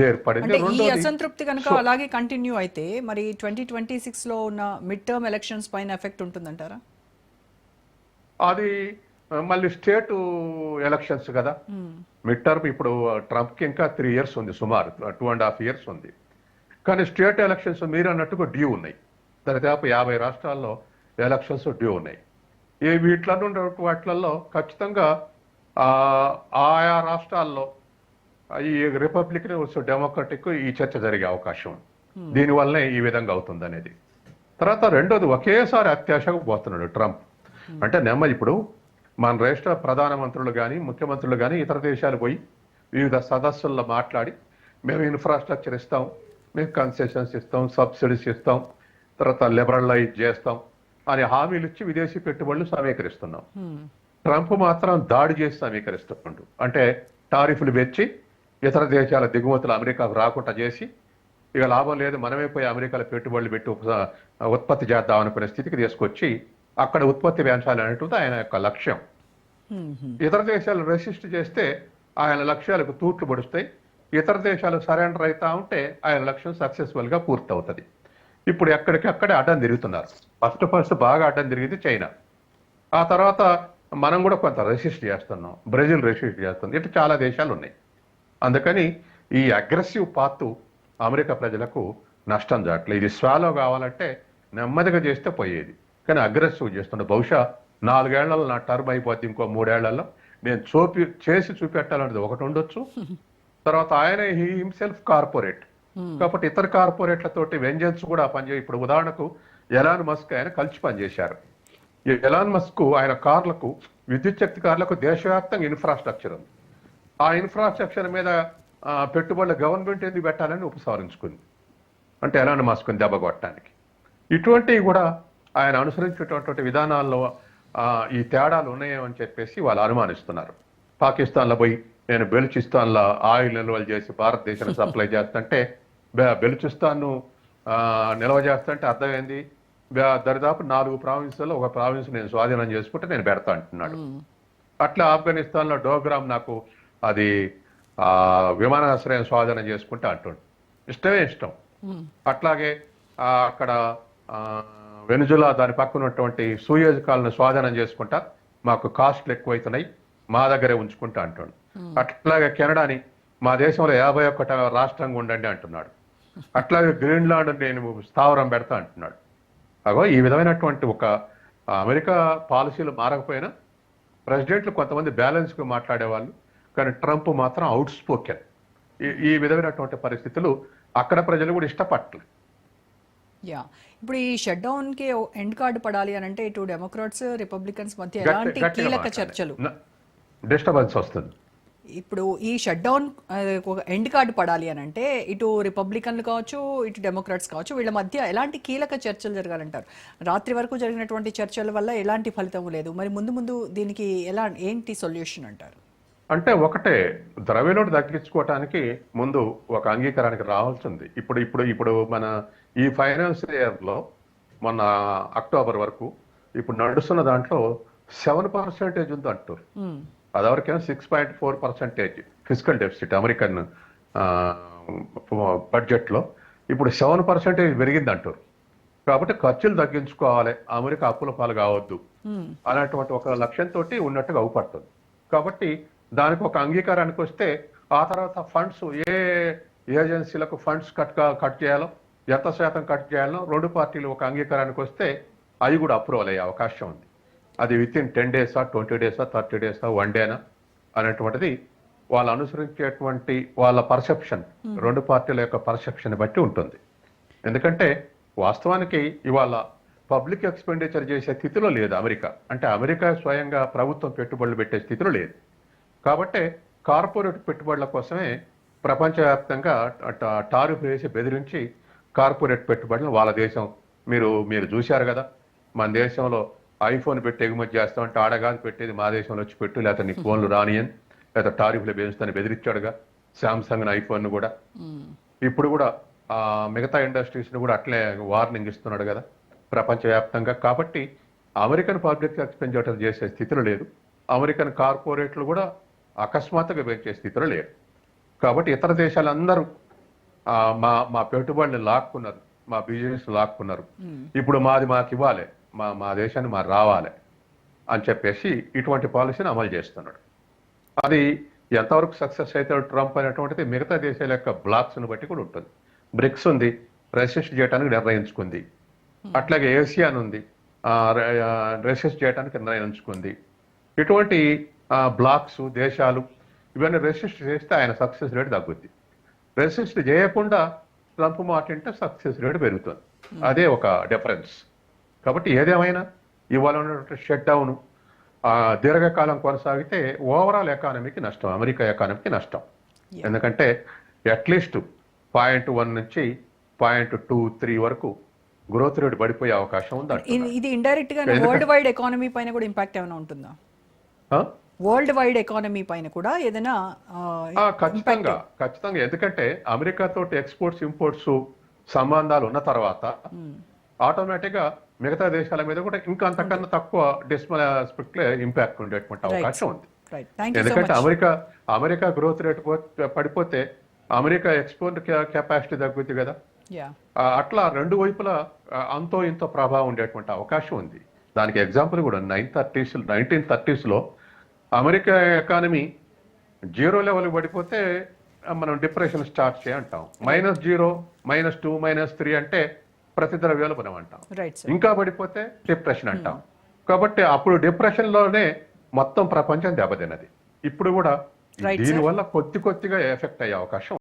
ఏర్పడింది. అంటే ఈ రెండోది అసంతృప్తి కనుక సో అలాగే కంటిన్యూ అయితే మరి 2026లో ఉన్న మిడ్ టర్మ్ ఎలక్షన్స్ పైన ఎఫెక్ట్ ఉంటుందంటారా? అది మళ్ళీ స్టేట్ ఎలక్షన్స్ కదా. మిడ్ టర్మ్ ఇప్పుడు ట్రంప్కి ఇంకా 3 years ఉంది, సుమారు 2.5 years ఉంది. కానీ స్టేట్ ఎలక్షన్స్ మీరు అన్నట్టుగా డ్యూ ఉన్నాయి. దాదాపు 50 రాష్ట్రాల్లో ఎలక్షన్స్ డ్యూ ఉన్నాయి. ఈ వీటిలో వాటిలలో ఖచ్చితంగా ఆయా రాష్ట్రాల్లో ఈ రిపబ్లిక్ డెమోక్రటిక్ ఈ చర్చ జరిగే అవకాశం ఉంది. దీనివల్లనే ఈ విధంగా అవుతుంది అనేది. తర్వాత రెండోది, ఒకేసారి అత్యాశకు పోతున్నాడు ట్రంప్. అంటే నెమ్మది ఇప్పుడు మన రాష్ట్ర ప్రధానమంత్రులు కానీ ముఖ్యమంత్రులు కానీ ఇతర దేశాలు పోయి వివిధ సదస్సుల్లో మాట్లాడి మేము ఇన్ఫ్రాస్ట్రక్చర్ ఇస్తాం, మేము కన్సెషన్స్ ఇస్తాం, సబ్సిడీస్ ఇస్తాం, తర్వాత లిబరలైజ్ చేస్తాం అని హామీలు ఇచ్చి విదేశీ పెట్టుబడులు సమీకరిస్తున్నాం. ట్రంప్ మాత్రం దాడి చేసి సమీకరిస్తున్నాడు. అంటే టారిఫ్లు పెంచి ఇతర దేశాల దిగుమతులు అమెరికాకు రాకుండా చేసి ఇక లాభం లేదు మనమే పోయి అమెరికాలో పెట్టుబడులు పెట్టి ఉత్పత్తి చేద్దాం అనుకునే స్థితికి తీసుకొచ్చి అక్కడ ఉత్పత్తి పెంచాలి అనేటువంటి ఆయన యొక్క లక్ష్యం. ఇతర దేశాలు రెసిస్ట్ చేస్తే ఆయన లక్ష్యాలకు తూట్లు పడుస్తాయి. ఇతర దేశాలు సరెండర్ అవుతా ఉంటే ఆయన లక్ష్యం సక్సెస్ఫుల్ గా పూర్తవుతుంది. ఇప్పుడు ఎక్కడికక్కడే అడ్డం తిరుగుతున్నారు. ఫస్ట్ బాగా అడ్డం తిరిగింది చైనా. ఆ తర్వాత మనం కూడా కొంత రెసిస్ట్ చేస్తున్నాం, బ్రెజిల్ రెసిస్ట్ చేస్తుంది. ఇట్లా చాలా దేశాలు ఉన్నాయి. అందుకని ఈ అగ్రెసివ్ పాత్ అమెరికా ప్రజలకు నష్టం జరగట్లేదు. ఇది స్వాలో కావాలంటే నెమ్మదిగా చేస్తే పోయేది, కానీ అగ్రెసివ్ చేస్తుండే. బహుశా 4 ఏళ్లలో నా టర్మ్ అయిపోద్ది, ఇంకో 3 ఏళ్లలో నేను చేసి చూపెట్టాలనేది ఒకటి ఉండొచ్చు. తర్వాత ఆయన హిమ్సెల్ఫ్ కార్పొరేట్ కాబట్టి ఇతర కార్పొరేట్లతోటి వెంజన్స్ కూడా పనిచేయ. ఇప్పుడు ఉదాహరణకు ఎలాన్ మస్క్ ఆయన కలిసి పనిచేశారు. ఈ ఎలాన్ మస్క్ ఆయన కార్లకు, విద్యుత్ శక్తి కార్లకు దేశవ్యాప్తంగా ఇన్ఫ్రాస్ట్రక్చర్ ఉంది. ఆ ఇన్ఫ్రాస్ట్రక్చర్ మీద పెట్టుబడుల గవర్నమెంట్ ఎందుకు పెట్టాలని ఉపసంహరించుకుంది, అంటే ఎలాన్ మస్క్ని దెబ్బ కొట్టడానికి. ఇటువంటివి కూడా ఆయన అనుసరించేటటువంటి విధానాల్లో ఈ తేడాలు ఉన్నాయని చెప్పేసి వాళ్ళు అనుమానిస్తున్నారు. పాకిస్తాన్లో పోయి నేను బెలుచిస్తాన్లో ఆయిల్ నిల్వలు చేసి భారతదేశానికి సప్లై చేస్తుంటే బెలుచిస్తాన్ను నిల్వ చేస్తుంటే అర్థమైంది దరిదాపు 4 ప్రావిన్సుల్లో ఒక ప్రావిన్స్ నేను స్వాధీనం చేసుకుంటే నేను పెడతా అంటున్నాడు. అట్లా ఆఫ్ఘనిస్తాన్లో డోగ్రామ్ నాకు అది విమానాశ్రయం స్వాధీనం చేసుకుంటే అంటుండు. ఇష్టమే ఇష్టం. అట్లాగే అక్కడ వెనుజులా దాని పక్కన ఉన్నటువంటి సూయేజ్ కాలను స్వాధీనం చేసుకుంటా, మాకు కాస్ట్లు ఎక్కువైతున్నాయి, మా దగ్గరే ఉంచుకుంటా అంటాడు. అట్లాగే కెనడాని మా దేశంలో 51వ రాష్ట్రంగా ఉండండి అంటున్నాడు. అట్లాగే గ్రీన్లాండ్ నేను స్థావరం పెడతా అంటున్నాడు. అగో ఈ విధమైనటువంటి ఒక అమెరికా పాలసీలు మారకపోయినా ప్రెసిడెంట్లు కొంతమంది బ్యాలెన్స్గా మాట్లాడేవాళ్ళు, కానీ ట్రంప్ మాత్రం అవుట్ స్పోకెన్. ఈ విధమైనటువంటి పరిస్థితులు అక్కడ ప్రజలు కూడా ఇష్టపడలేదు. యా, ఇప్పుడు ఈ షట్ డౌన్ కి ఎండ్ కార్డు పడాలి అని అంటే ఇటు డెమోక్రాట్స్ రిపబ్లికన్స్ మధ్య ఎలాంటి కీలక చర్చలు, డిస్టర్బెన్స్ వస్తుంది. ఇప్పుడు ఈ షట్ డౌన్ ఒక ఎండ్ కార్డు పడాలి అని అంటే ఇటు రిపబ్లికన్లు కావచ్చు, ఇటు డెమోక్రాట్స్ కావచ్చు, వీళ్ళ మధ్య ఎలాంటి కీలక చర్చలు జరగాలంటారు? రాత్రి వరకు జరిగినటువంటి చర్చల వల్ల ఎలాంటి ఫలితం లేదు. మరి ముందు దీనికి ఏంటి సొల్యూషన్ అంటారు? అంటే ఒకటే, ద్రవ్యలోటు తగ్గించుకోవటానికి ముందు ఒక అంగీకారానికి రావాల్సింది. ఇప్పుడు మన ఈ ఫైనాన్షియల్ ఇయర్లో మొన్న అక్టోబర్ వరకు ఇప్పుడు నడుస్తున్న దాంట్లో 7% ఉంది అంటారు. అదివరకేమో 6.4% ఫిజికల్ డెఫిసిట్ అమెరికన్ బడ్జెట్లో. ఇప్పుడు 7% పెరిగింది అంటారు. కాబట్టి ఖర్చులు తగ్గించుకోవాలి, అమెరికా అప్పుల పాలు కావద్దు అనేటువంటి ఒక లక్ష్యంతో ఉన్నట్టుగా అవుపడుతుంది. కాబట్టి దానికి ఒక అంగీకారానికి వస్తే ఆ తర్వాత ఫండ్స్ ఏ ఏజెన్సీలకు ఫండ్స్ కట్ చేయాలో, ఎంత శాతం కట్ చేయాలో 2 పార్టీలు ఒక అంగీకారానికి వస్తే అవి కూడా అప్రూవల్ అయ్యే అవకాశం ఉంది. అది within 10 days, 20 days, 30 days, 1 day అనేటువంటిది వాళ్ళు అనుసరించేటువంటి వాళ్ళ పర్సెప్షన్, 2 పార్టీల యొక్క పర్సెప్షన్ బట్టి ఉంటుంది. ఎందుకంటే వాస్తవానికి ఇవాళ పబ్లిక్ ఎక్స్పెండిచర్ చేసే స్థితిలో లేదు అమెరికా. అంటే అమెరికా స్వయంగా ప్రభుత్వం పెట్టుబడులు పెట్టే స్థితిలో లేదు. కాబట్టి కార్పొరేట్ పెట్టుబడుల కోసమే ప్రపంచవ్యాప్తంగా టారిఫ్ వేసి బెదిరించి కార్పొరేట్ పెట్టుబడులు వాళ్ళ దేశం మీరు చూశారు కదా, మన దేశంలో ఐఫోన్ పెట్టి ఎగుమతి చేస్తామంటే ఆడగాదు పెట్టేది మా దేశంలో వచ్చి పెట్టు, లేకపోతే నీ ఫోన్లు రానియని, లేదా టారిఫ్లు పెంచుతాను బెదిరించాడుగా శాంసంగ్ ఐఫోన్ కూడా. ఇప్పుడు కూడా మిగతా ఇండస్ట్రీస్ని కూడా అట్లే వార్నింగ్ ఇస్తున్నాడు కదా ప్రపంచవ్యాప్తంగా. కాబట్టి అమెరికన్ పబ్లిక్ ఎక్స్పెండిచర్ చేసే స్థితిలో లేదు, అమెరికన్ కార్పొరేట్లు కూడా అకస్మాత్తుగా పెంచే స్థితిలో లేరు. కాబట్టి ఇతర దేశాలందరూ మా మా పెట్టుబడిని లాక్కున్నారు, మా బిజినెస్ లాక్కున్నారు, ఇప్పుడు మాకు ఇవ్వాలి, మా దేశాన్ని రావాలి అని చెప్పేసి ఇటువంటి పాలసీని అమలు చేస్తున్నాడు. అది ఎంతవరకు సక్సెస్ అవుతాడు ట్రంప్ అనేటువంటిది మిగతా దేశాల యొక్క బ్లాక్స్ని బట్టి కూడా ఉంటుంది. బ్రిక్స్ ఉంది, రెసిస్ట్ చేయడానికి నిర్ణయించుకుంది. అట్లాగే ఏసియాన్ ఉంది, రెసిస్ట్ చేయడానికి నిర్ణయించుకుంది. ఇటువంటి బ్లాక్స్, దేశాలు ఇవన్నీ రెసిస్ట్ చేస్తే ఆయన సక్సెస్ రేట్ తగ్గుద్ది. రెసిస్ట్ చేయకుండా ట్రంప్ మాట వింటే సక్సెస్ రేట్ పెరుగుతుంది. అదే ఒక డిఫరెన్స్. కాబట్టి ఏదేమైనా ఇవాళ ఉన్నటువంటి షట్ డౌన్ దీర్ఘకాలం కొనసాగితే ఓవరాల్ ఎకానమీకి నష్టం, అమెరికా ఎకానమీకి నష్టం. ఎందుకంటే అట్లీస్ట్ 0.1 నుంచి 0.23 వరకు గ్రోత్ రేట్ పడిపోయే అవకాశం ఉంది. ఇది ఇండైరెక్ట్ గా వరల్డ్ వైడ్ ఎకానమీ పైన కూడా ఇంపాక్ట్ ఏమైనా ఉంటుందా? వరల్డ్ వైడ్ ఎకానమీ పైన కూడా ఏదైనా ఖచ్చితంగా. ఎందుకంటే అమెరికా తోటి ఎక్స్పోర్ట్స్ ఇంపోర్ట్స్ సంబంధాలు ఉన్న తర్వాత ఆటోమేటిక్ గా మిగతా దేశాల మీద కూడా ఇంకా అంతకన్నా తక్కువ డెసిమల్ ఆస్పెక్ట్ ఇంపాక్ట్ ఉండేటువంటి అవకాశం ఉంది. ఎందుకంటే అమెరికా గ్రోత్ రేట్ పడిపోతే అమెరికా ఎక్స్పోర్ట్ కెపాసిటీ తగ్గుద్ది కదా. అట్లా రెండు వైపులా అంతో ఇంతో ప్రభావం ఉండేటువంటి అవకాశం ఉంది. దానికి ఎగ్జాంపుల్ కూడా 1930s లో అమెరికా ఎకానమీ 0 లెవెల్ పడిపోతే మనం డిప్రెషన్ స్టార్ట్ చేయంటాం. -0, -2, -3 అంటే ప్రతిద్రవ్యోల్బణం అంటాం. ఇంకా పడిపోతే డిప్రెషన్ అంటాం. కాబట్టి అప్పుడు డిప్రెషన్ లోనే మొత్తం ప్రపంచం దెబ్బతిన్నది. ఇప్పుడు కూడా దీనివల్ల కొద్దిగా ఎఫెక్ట్ అయ్యే అవకాశం